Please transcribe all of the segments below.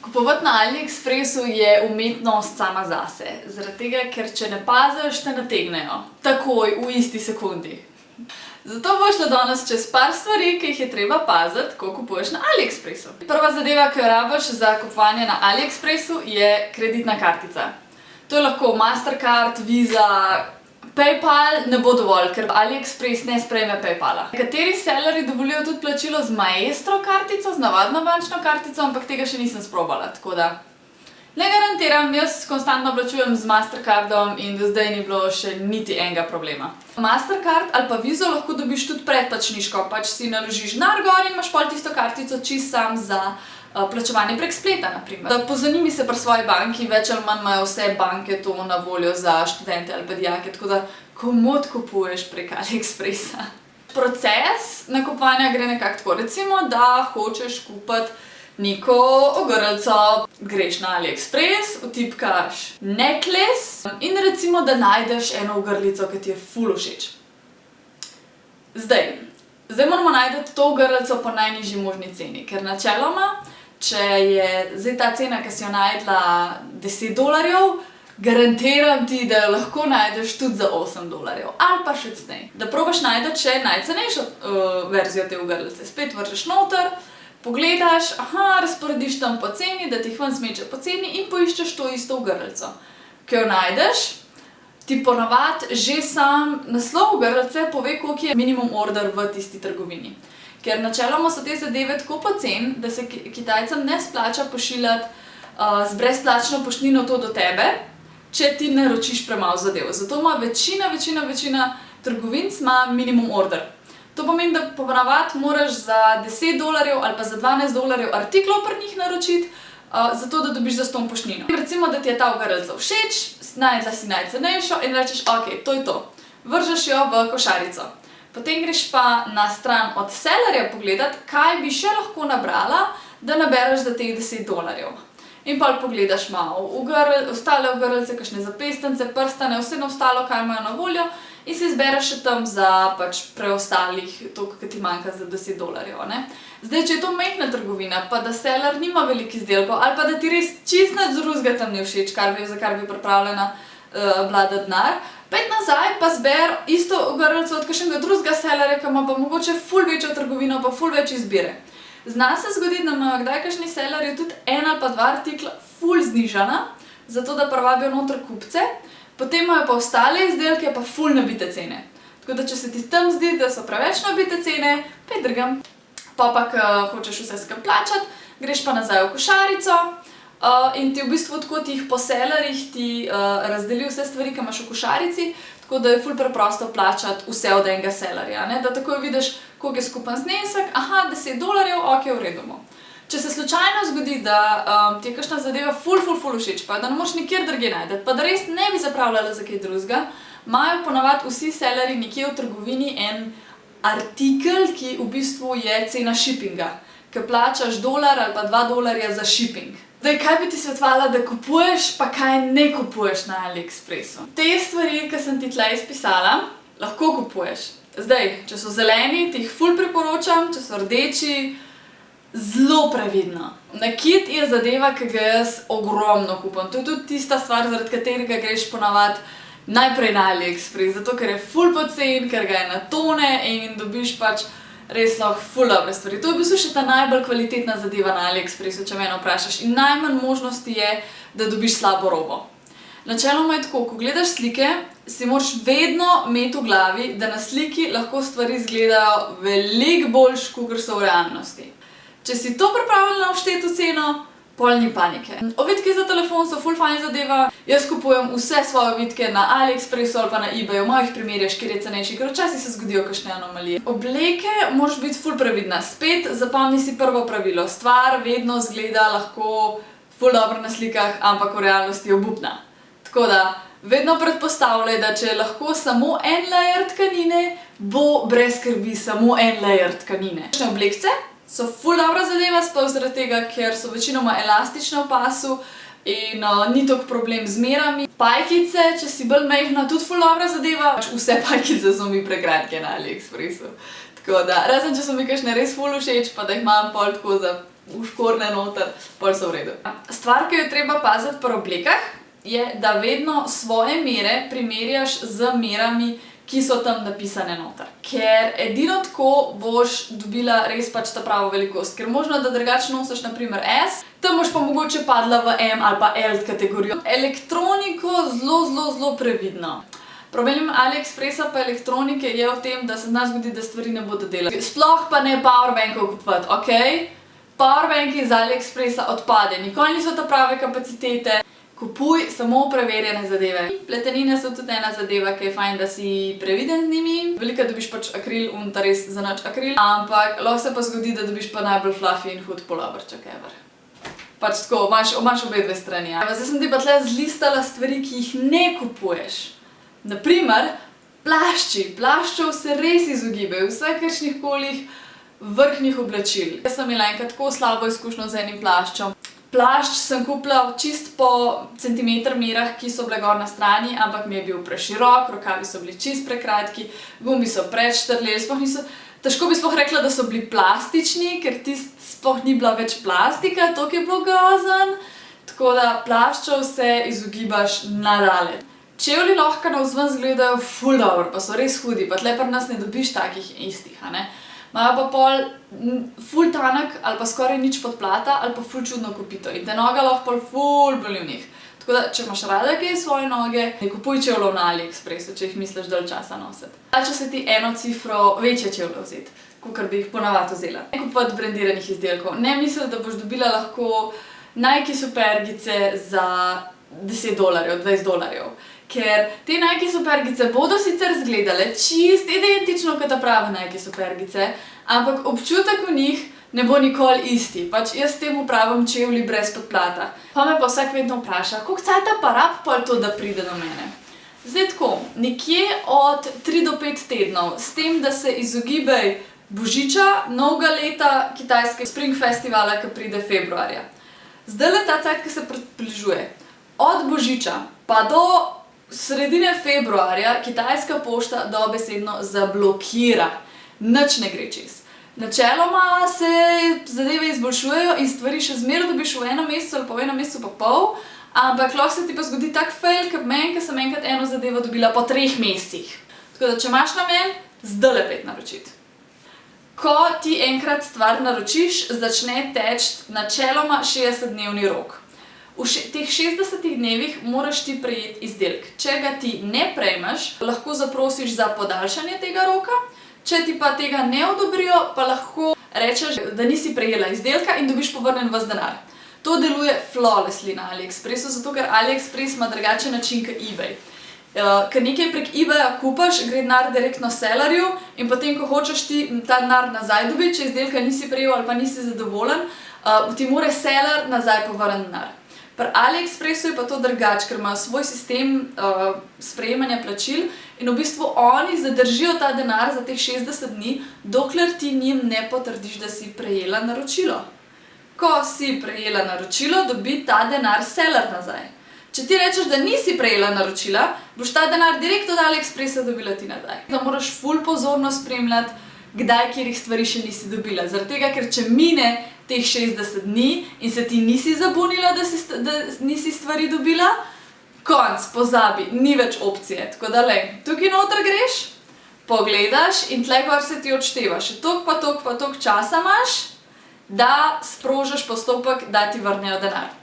Kupovati na AliExpressu je umetnost sama zase, zaradi tega, ker če ne paziš, te nategnejo. Takoj, v isti sekundi. Zato bo šla danes čez par stvari, ki jih je treba paziti, ko kupuješ na AliExpressu. Prva zadeva, ki jo rabiš za kupovanje na AliExpressu, je kreditna kartica. To je lahko Mastercard, Visa, PayPal ne bo dovolj, ker AliExpress ne sprejme PayPala. Nekateri sellerji dovolijo tudi plačilo z Maestro kartico, z navadno bančno kartico, ampak tega še nisem sprobala, tako da ne garantiram, jaz konstantno plačujem z Mastercardom in do zdaj ni bilo še niti enega problema. Mastercard ali pa Viso lahko dobiš tudi predplačniško, pač si naložiš denar gor in imaš pol tisto kartico čisto sam za plačevanje prek spleta, naprimer. Pozanimi se pri svoji banki, več ali manj imajo vse banke to na voljo za študente ali pa dijake, tako da komot kupuješ prek AliExpressa. Proces nakupovanja gre nekako tako, recimo, da hočeš kupiti neko ogrlico, greš na AliExpress, vtipkaš necklace in recimo, da najdeš eno ogrlico, ki ti je ful všeč. Zdaj moramo najti to ogrlico po najnižji možni ceni, ker načeloma, če je zdaj ta cena, ki si jo najdla $10, garantiram ti, da jo lahko najdeš tudi za $8 ali pa še cenej. Da probaš najti še najcenejšo verzijo te ogrlice. Spet vržeš noter, pogledaš, razporediš tam po ceni, da ti jih ven zmeče po ceni in poiščeš to isto ogrlico. Ko jo najdeš, ti ponavadi že sam naslov ogrlice pove, koliko je minimum order v tisti trgovini. Ker načeloma so te zadeve tako poceni, da se Kitajcem ne splača pošiljati z brezplačno poštnino to do tebe, če ti naročiš premalo zadev. Zato ima večina trgovinc ima minimum order. To pomeni, da ponavadi moraš za $10 ali pa za $12 artiklov pri njih naročiti, zato da dobiš zastonj poštnino. Recimo, da ti je ta ogrlica všeč, najdla si najcenejšo in rečeš, ok, to je to. Vržeš jo v košarico. Potem greš pa na stran od sellerja pogledati, kaj bi še lahko nabrala, da nabereš za teh $10. In pa pogledaš malo ostale ogrlice, kakšne zapestnice, prstane, vse ostalo, kaj imajo na voljo in si izbereš še tam za pač preostalih, toliko, ki ti manjka za $10. Zdaj, če je to majhna trgovina, pa da seller nima veliko izdelkov, ali pa da ti res čisto nič drugega tam ni všeč, za kar bi pripravljena vlada denar, pet nazaj pa zber isto ogrlico od kakšnega drugega sellerja, ki ima pa mogoče ful večjo trgovino, pa ful več izbire. Zna se zgoditi, da imajo kdaj kakšni sellerji tudi en ali pa dva artikla ful znižana, zato da privabijo noter kupce, potem imajo pa ostale izdelke pa ful nabite cene. Tako da, če se ti tam zdi, da so preveč nabite cene, pet drugam. Pa ko hočeš vse skupaj plačati, greš pa nazaj v košarico, in ti v bistvu tako ti jih po sellerjih ti razdeli vse stvari, ki imaš v košarici, tako da je ful preprosto plačati vse od enega sellerja, da takoj vidiš, koliko je skupen znesek, $10, ok, v redu. Če se slučajno zgodi, da ti je kakšna zadeva ful všeč, pa da ne moš nikjer drugje najti, pa da res ne bi zapravljala za kaj drugega, imajo ponavadi vsi sellerji nekje v trgovini en artikel, ki v bistvu je cena shippinga, ki plačaš $1 ali pa $2 za shipping. Zdaj, kaj bi ti svetovala, da kupuješ, pa kaj ne kupuješ na AliExpressu? Te stvari, ki sem ti tle izpisala, lahko kupuješ. Zdaj, če so zeleni, ti jih ful priporočam, če so rdeči, zelo previdno. Nakit je zadeva, ki ga jaz ogromno kupam. To je tudi tista stvar, zaradi katerega greš ponavadi najprej na AliExpress, zato ker je ful pocen, ker ga je na tone in dobiš pač res lahko ful dobre stvari. To je v bistvu še ta najbolj kvalitetna zadeva na AliExpressu, če mene vprašaš. In najmanj možnosti je, da dobiš slabo robo. Načeloma je tako, ko gledaš slike, si moraš vedno imeti v glavi, da na sliki lahko stvari izgledajo veliko boljš, kakor so v realnosti. Če si to pripravljena všteti v ceno, pol ni panike. Ovitki za telefon so ful fajn zadeva. Jaz kupujem vse svoje ovitke na AliExpressu ali pa na eBayu, malo jih primerjaš, kjer je cenejši, ker včasih se zgodijo kakšne anomalije. Obleke moraš biti ful previdna. Spet zapomni si prvo pravilo. Stvar vedno izgleda lahko ful dobro na slikah, ampak v realnosti je obupna. Tako da, vedno predpostavljaj, da če je lahko samo en layer tkanine, bo brez skrbi samo en layer tkanine. Oblekce so ful dobra zadeva, sploh zaradi tega, ker so večinoma elastične v pasu in ni toliko problem z merami. Pajkice, če si bolj majhna, tudi ful dobra zadeva. Vse pajkice so mi prekratke na AliExpressu. Tako da, razen če so mi kakšne res ful všeč, pa da jih imam pol tako za v škorne noter, pol so v redu. Stvar, ki jo je treba paziti pri oblekah, je, da vedno svoje mere primerjaš z merami, ki so tam napisane noter. Ker edino tako boš dobila res pač ta pravo velikost. Ker možno, da drugače nosiš na primer S, tam boš pa mogoče padla v M ali pa L kategorijo. Elektroniko zelo previdno. Problem AliExpressa pa elektronike je v tem, da se zna zgodi, da stvari ne bodo delati. Sploh pa ne powerbankov kupovati, ok? Powerbanki iz AliExpressa odpade, nikoli niso ta prave kapacitete. Kupuj samo preverjene zadeve. Pletenine so tudi ena zadeva, ki je fajn, da si previden z njimi. Veliko dobiš pač akril, ta res zanač akril, ampak lahko se pa zgodi, da dobiš pa najbolj fluffy in hud polovrček ever. Pač tako, imaš obe dve strani. Zdaj sem ti pa tle zlistala stvari, ki jih ne kupuješ. Naprimer, plašči. Plaščev se res izogibajo, vsaj kakšnih kolih vrhnih oblačil. Jaz sem imela enkrat tako slabo izkušnjo z enim plaščem. Plašč sem kupila čist po centimeter merah, ki so bile gor na strani, ampak mi je bil preširok, rokavi so bili čist prekratki, gumbi so predštrleli, težko bi sploh rekla, da so bili plastični, ker sploh ni bila več plastika, toliko je bilo grozen. Tako da plaščev se izogibaš nadalje. Čevlji lahko navzven izgledajo ful dobro, pa so res hudi, pa tle pri nas ne dobiš takih istih, a ne. Imajo pa pol ful tanek ali pa skoraj nič podplata ali pa ful čudno kopito in te noga lahko pol ful boli v njih. Tako da, če imaš rada kaj svoje noge, ne kupuj čevljev na AliExpressu, če jih misliš dalj časa nositi. Če se ti eno cifro večje čevlje vzeti, kakor bi jih ponavadi vzela. Ne kupovati brandiranih izdelkov, ne misli, da boš dobila lahko Nike supergice za $10, $20. Ker te Nike supergice bodo sicer izgledale čist identično kot ta prave Nike supergice, ampak občutek v njih ne bo nikoli isti. Pač jaz temu pravim čevlji brez podplata. Pa me pa vsak vedno vpraša, koliko cajta pa rab pol to, da pride do mene. Zdaj tako, nekje od 3 do 5 tednov, s tem, da se izogibaj Božiča, novega leta, kitajske Spring Festivala, ki pride februarja. Zdaj ta cajt, ki se približuje. Od Božiča pa do sredine februarja kitajska pošta dobesedno zablokira. Nič ne gre čez. Načeloma se zadeve izboljšujejo in stvari še zmeraj dobiš v enem mesecu ali pa v enem mesecu pa pol, ampak lahko se ti pa zgodi tak fail, kot meni, ker sem enkrat eno zadevo dobila po 3 mesecih. Tako da, če imaš namen, zdajle pet naročiti. Ko ti enkrat stvar naročiš, začne teči načeloma 60-dnevni rok. V teh 60 dnevih moraš ti prejeti izdelek. Če ga ti ne prejmeš, lahko zaprosiš za podaljšanje tega roka. Če ti pa tega ne odobrijo, pa lahko rečeš, da nisi prejela izdelka in dobiš povrnen ves denar. To deluje flawlessly na AliExpressu, zato ker AliExpress ima drugačen način kot eBay. Ker nekaj prek eBaya kupaš, gre denar direktno sellerju in potem, ko hočeš ti ta denar nazaj dobiti, če izdelka nisi prejel ali pa nisi zadovoljen, ti mora seller nazaj povrniti denar. Pri AliExpressu je pa to drugače, ker imajo svoj sistem sprejemanja plačil in v bistvu oni zadržijo ta denar za teh 60 dni, dokler ti njim ne potrdiš, da si prejela naročilo. Ko si prejela naročilo, dobi ta denar seller nazaj. Če ti rečeš, da nisi prejela naročila, boš ta denar direkt od AliExpressa dobila ti nazaj. Da moraš ful pozorno spremljati, kdaj kjerih stvari še nisi dobila. Zaradi tega, ker če mine teh 60 dni in se ti nisi zabunila, da nisi stvari dobila, konc, pozabi, ni več opcije. Tako da, tukaj noter greš, pogledaš in tle gor se ti odšteva. Še toliko pa toliko časa imaš, da sprožiš postopek, da ti vrnejo denar.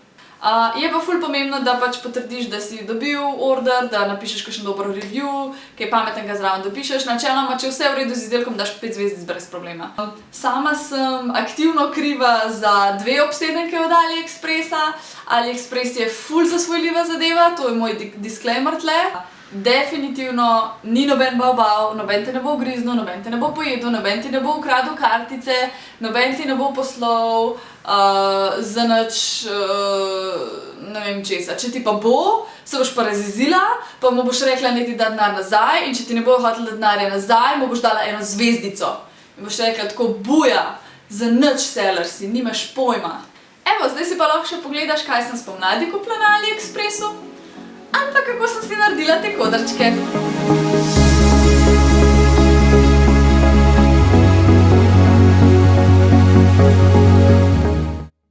Je pa ful pomembno, da pač potrdiš, da si dobil order, da napišeš kakšen dober review, kaj pametnega zraven dopišeš. Načeloma, če vse v redu z izdelkom, daš 5 zvezdic brez problema. Sama sem aktivno kriva za 2 obsedenke od AliExpressa. AliExpress je ful zasvojljiva zadeva, to je moj disclaimer tle. Definitivno ni noben bav, noben te ne bo ugriznil, noben te ne bo pojedel, noben ti ne bo ukradel kartice, noben ti ne bo poslal za nič, ne vem česa. Če ti pa bo, se boš pa razjezila, pa mu boš rekla, naj ti da denar nazaj in če ti ne bo hotel da denarja nazaj, mu boš dala eno zvezdico. In boš rekla tako, buja, za nič seller si, nimaš pojma. Evo, zdaj si pa lahko še pogledaš, kaj sem spomladi kupila na AliExpressu. Ampak kako sem si naredila te kodrčke.